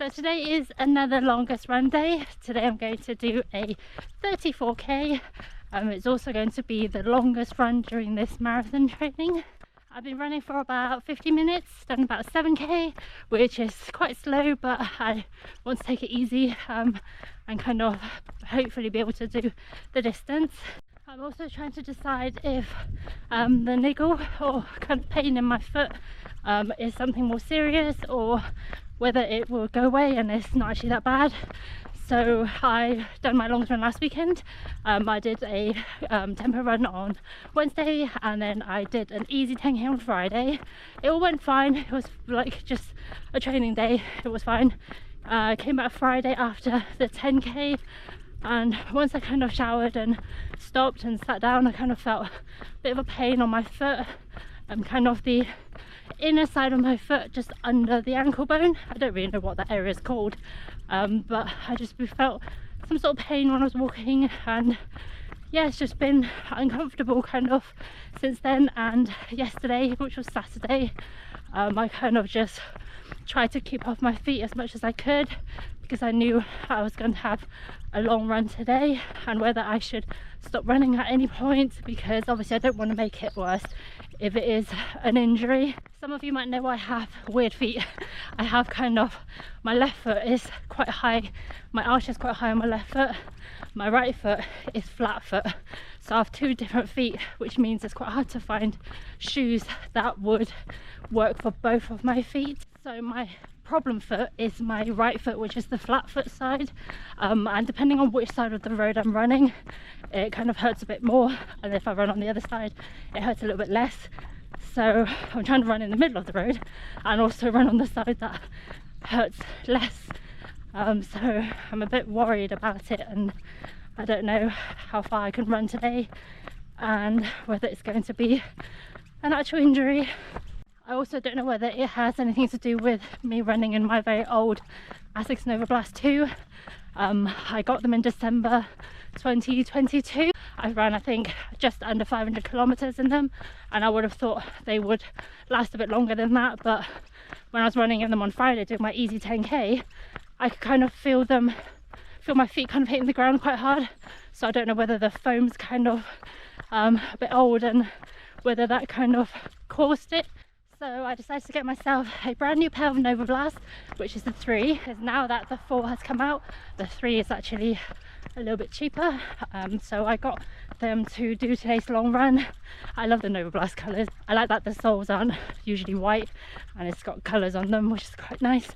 So today is another longest run day. Today I'm going to do a 34k. It's also going to be the longest run during this marathon training. I've been running for about 50 minutes, done about 7k, which is quite slow, but I want to take it easy and kind of hopefully be able to do the distance. I'm also trying to decide if the niggle or kind of pain in my foot is something more serious, or whether it will go away and it's not actually that bad. So I done my long run last weekend. I did a tempo run on Wednesday, and then I did an easy 10k on Friday. It all went fine. It was like just a training day. It was fine. I came back Friday after the 10k, and once I kind of showered and stopped and sat down, I kind of felt a bit of a pain on my foot, kind of the inner side of my foot just under the ankle bone. I don't really know what that area is called, but I just felt some sort of pain when I was walking, and yeah, it's just been uncomfortable kind of since then. And yesterday, which was Saturday, I kind of just tried to keep off my feet as much as I could, because I knew I was going to have a long run today, and whether I should stop running at any point, because obviously I don't want to make it worse if it is an injury. Some of you might know I have weird feet. I have kind of, my left foot is quite high, my arch is quite high on my left foot, my right foot is flat foot, so I have two different feet, which means it's quite hard to find shoes that would work for both of my feet. So my problem foot is my right foot, which is the flat foot side, and depending on which side of the road I'm running, it kind of hurts a bit more, and if I run on the other side it hurts a little bit less. So I'm trying to run in the middle of the road and also run on the side that hurts less, so I'm a bit worried about it, and I don't know how far I can run today and whether it's going to be an actual injury. I also don't know whether it has anything to do with me running in my very old Asics Nova Blast 2. I got them in December 2022. I ran, I think, just under 500 kilometers in them, and I would have thought they would last a bit longer than that, but when I was running in them on Friday doing my easy 10k, I could kind of feel my feet kind of hitting the ground quite hard. So I don't know whether the foam's kind of a bit old and whether that kind of caused it. So I decided to get myself a brand new pair of Nova Blast, which is the 3, because now that the 4 has come out, the 3 is actually a little bit cheaper. So I got them to do today's long run. I love the Nova Blast colours. I like that the soles aren't usually white and it's got colours on them, which is quite nice.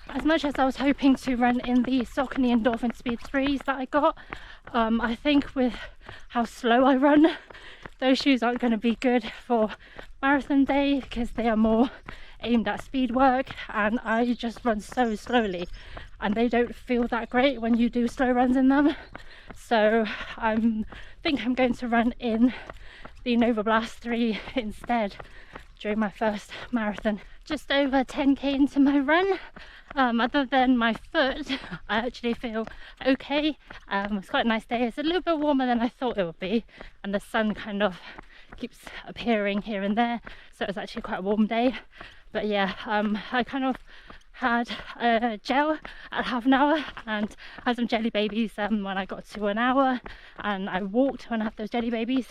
As much as I was hoping to run in the Saucony Endorphin Speed 3s that I got, I think with how slow I run, those shoes aren't going to be good for marathon day, because they are more aimed at speed work, and I just run so slowly and they don't feel that great when you do slow runs in them. So I think I'm going to run in the Nova Blast 3 instead during my first marathon. Just over 10k into my run. Other than my foot, I actually feel okay. It's quite a nice day. It's a little bit warmer than I thought it would be, and the sun kind of keeps appearing here and there, so it's actually quite a warm day. But yeah, I kind of had a gel at half an hour and had some jelly babies when I got to an hour, and I walked when I had those jelly babies.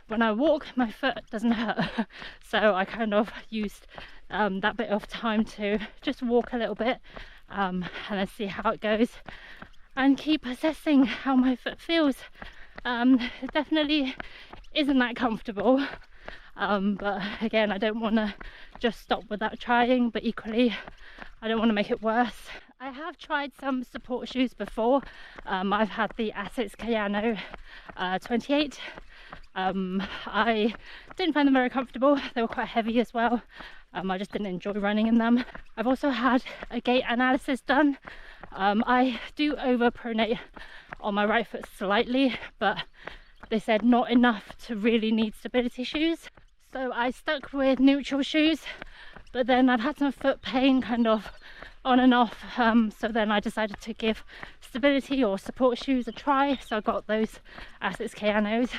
When I walk, my foot doesn't hurt, so I kind of used that bit of time to just walk a little bit and then see how it goes and keep assessing how my foot feels. It definitely isn't that comfortable, but again, I don't want to just stop without trying, but equally I don't want to make it worse. I have tried some support shoes before. I've had the Asics Kayano 28. I didn't find them very comfortable. They were quite heavy as well. I just didn't enjoy running in them. I've also had a gait analysis done. I do overpronate on my right foot slightly, but they said not enough to really need stability shoes. So I stuck with neutral shoes, but then I'd had some foot pain kind of on and off, so then I decided to give stability or support shoes a try. So I got those Asics Kayanos.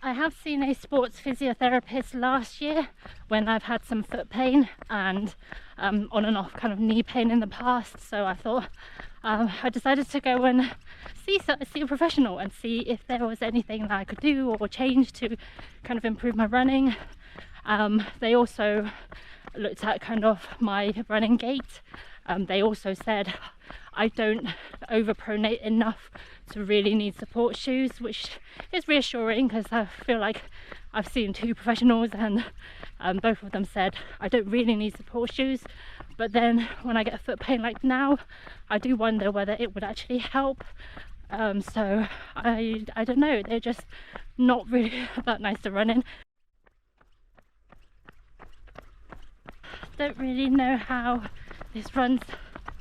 I have seen a sports physiotherapist last year when I've had some foot pain and on and off kind of knee pain in the past, so I thought I decided to go and see a professional and see if there was anything that I could do or change to kind of improve my running. They also looked at kind of my running gait. They also said I don't overpronate enough to really need support shoes, which is reassuring because I feel like I've seen 2 professionals and both of them said I don't really need support shoes. But then when I get foot pain like now, I do wonder whether it would actually help. So I don't know, they're just not really that nice to run in. Don't really know how this run's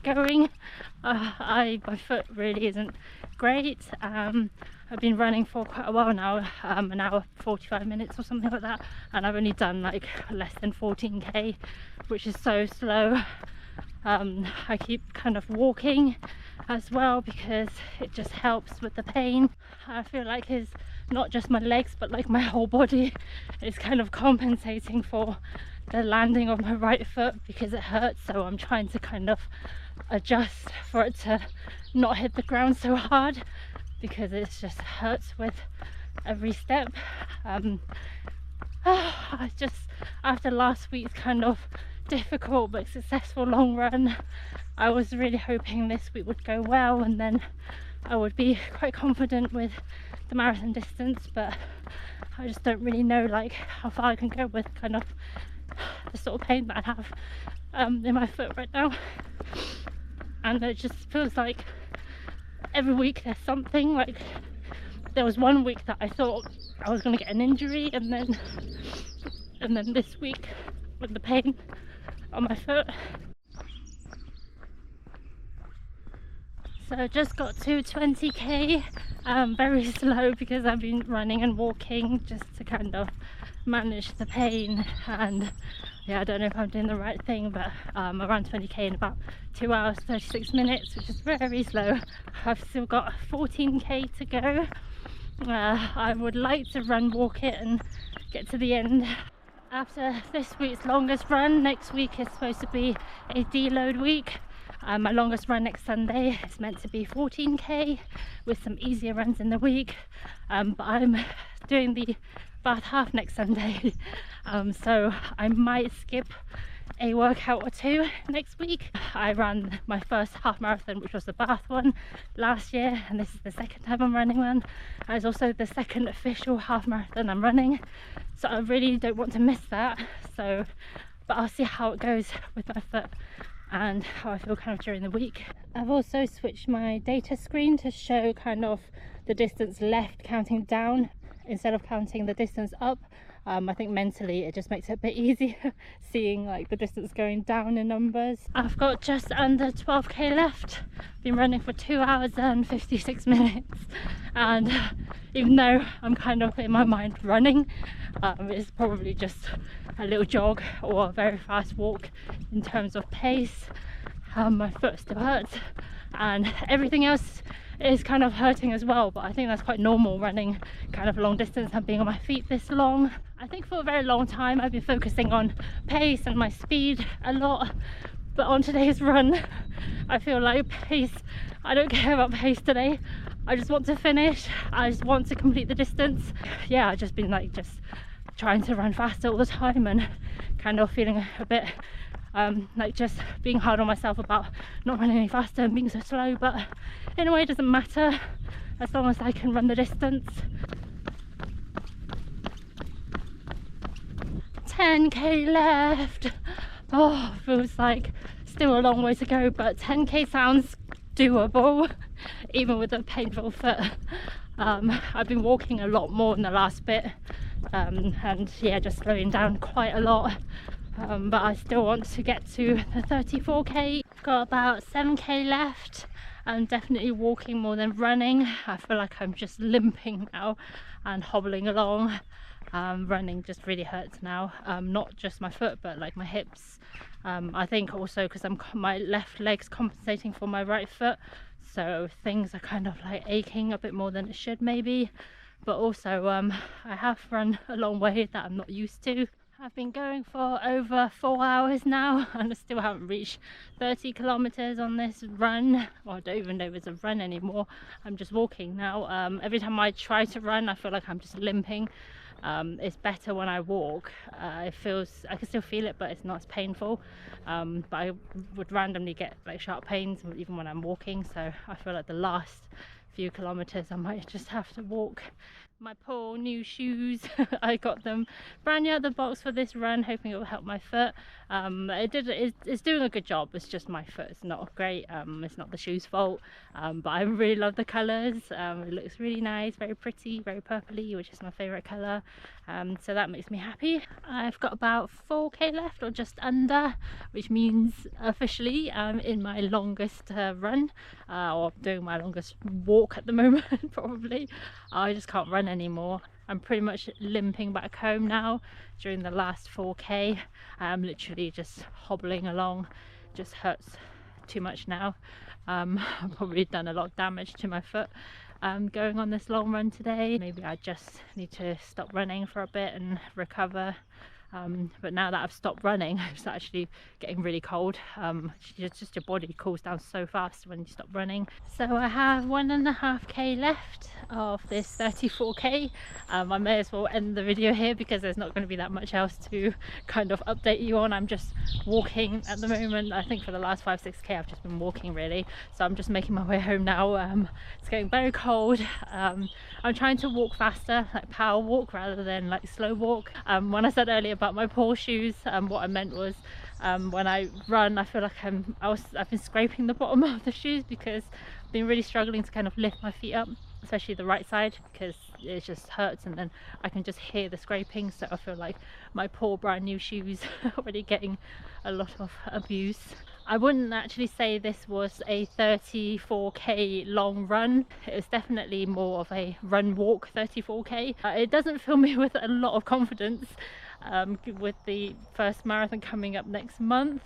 going. My foot really isn't great. I've been running for quite a while now, an hour 45 minutes or something like that, and I've only done like less than 14k, which is so slow. I keep kind of walking as well because it just helps with the pain. I feel like it's not just my legs but like my whole body is kind of compensating for the landing of my right foot because it hurts, so I'm trying to kind of adjust for it to not hit the ground so hard because it just hurts with every step. I just, after last week's kind of difficult but successful long run, I was really hoping this week would go well and then I would be quite confident with the marathon distance, but I just don't really know like how far I can go with kind of the sort of pain that I have in my foot right now. And it just feels like every week there's something. Like there was one week that I thought I was going to get an injury, and then this week with the pain on my foot. So I just got to 20k, very slow because I've been running and walking just to kind of manage the pain, and yeah, I don't know if I'm doing the right thing, but around 20k in about 2 hours 36 minutes, which is very slow. I've still got 14k to go. I would like to walk it and get to the end. After this week's longest run, next week is supposed to be a deload week. My longest run next Sunday is meant to be 14k with some easier runs in the week, but I'm doing the Bath half next Sunday, so I might skip a workout or 2 next week. I ran my first half marathon, which was the Bath one, last year, and this is the second time I'm running one, and it's also the second official half marathon I'm running, so I really don't want to miss that. So, but I'll see how it goes with my foot and how I feel kind of during the week. I've also switched my data screen to show kind of the distance left counting down instead of counting the distance up. I think mentally it just makes it a bit easier seeing like the distance going down in numbers. I've got just under 12k left. Been running for 2 hours and 56 minutes, and even though I'm kind of in my mind running, it's probably just a little jog or a very fast walk in terms of pace. My foot still hurts and everything else is kind of hurting as well, but I think that's quite normal running kind of long distance and being on my feet this long. I think for a very long time I've been focusing on pace and my speed a lot, but on today's run I feel like pace, I don't care about pace today. I just want to finish, I just want to complete the distance. Yeah, I've just been like just trying to run faster all the time and kind of feeling a bit like just being hard on myself about not running any faster and being so slow, but in a way it doesn't matter as long as I can run the distance. 10k left. Oh, feels like still a long way to go, but 10k sounds doable even with a painful foot. I've been walking a lot more in the last bit, and yeah, just slowing down quite a lot. But I still want to get to the 34k. I've got about 7k left. I'm definitely walking more than running. I feel like I'm just limping now and hobbling along. Running just really hurts now, not just my foot but like my hips. I think also because my left leg's compensating for my right foot, so things are kind of like aching a bit more than it should maybe. but also I have run a long way that I'm not used to. I've been going for over 4 hours now and I still haven't reached 30 kilometers on this run. Well, I don't even know if it's a run anymore. I'm just walking now. Every time I try to run, I feel like I'm just limping. It's better when I walk. I can still feel it, but it's not as painful. But I would randomly get like sharp pains even when I'm walking, so I feel like the last few kilometers I might just have to walk. My poor new shoes, I got them brand new out of the box for this run, hoping it will help my foot. It's doing a good job. It's just my foot is not great. It's not the shoes' fault, but I really love the colours. It looks really nice, very pretty, very purpley, which is my favourite colour. So that makes me happy. I've got about 4k left, or just under, which means officially I'm in my longest run, or doing my longest walk at the moment. Probably I just can't run anymore. I'm pretty much limping back home now. During the last 4k I'm literally just hobbling along. Just hurts too much now. I've probably done a lot of damage to my foot going on this long run today. Maybe I just need to stop running for a bit and recover. But now that I've stopped running, it's actually getting really cold. Just your body cools down so fast when you stop running. So I have 1.5k left of this 34k. I may as well end the video here because there's not going to be that much else to kind of update you on. I'm just walking at the moment. I think for the last 5-6k I've just been walking really, so I'm just making my way home now. It's getting very cold. I'm trying to walk faster, like power walk rather than like slow walk. When I said earlier about my poor shoes, what I meant was when I run I feel like I've been scraping the bottom of the shoes because I've been really struggling to kind of lift my feet up, especially the right side, because it just hurts and then I can just hear the scraping. So I feel like my poor brand new shoes are already getting a lot of abuse. I wouldn't actually say this was a 34k long run. It was definitely more of a run walk 34k. It doesn't fill me with a lot of confidence with the first marathon coming up next month,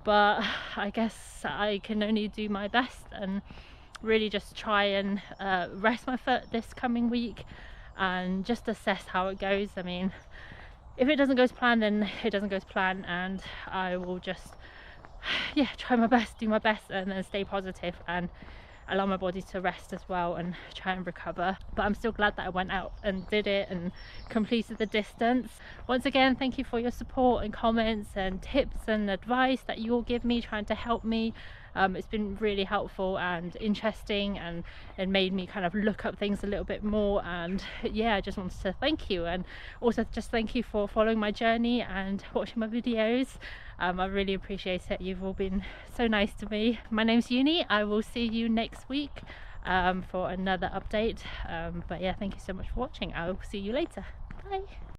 but I guess I can only do my best and really just try and rest my foot this coming week and just assess how it goes. I mean, if it doesn't go to plan, then it doesn't go to plan, and I will just try my best, do my best, and then stay positive and allow my body to rest as well and try and recover. But I'm still glad that I went out and did it and completed the distance. Once again, thank you for your support and comments and tips and advice that you all give me, trying to help me. It's been really helpful and interesting, and it made me kind of look up things a little bit more. And I just wanted to thank you, and also just thank you for following my journey and watching my videos. I really appreciate it. You've all been so nice to me. My name's Uni. I will see you next week for another update. But thank you so much for watching. I will see you later. Bye.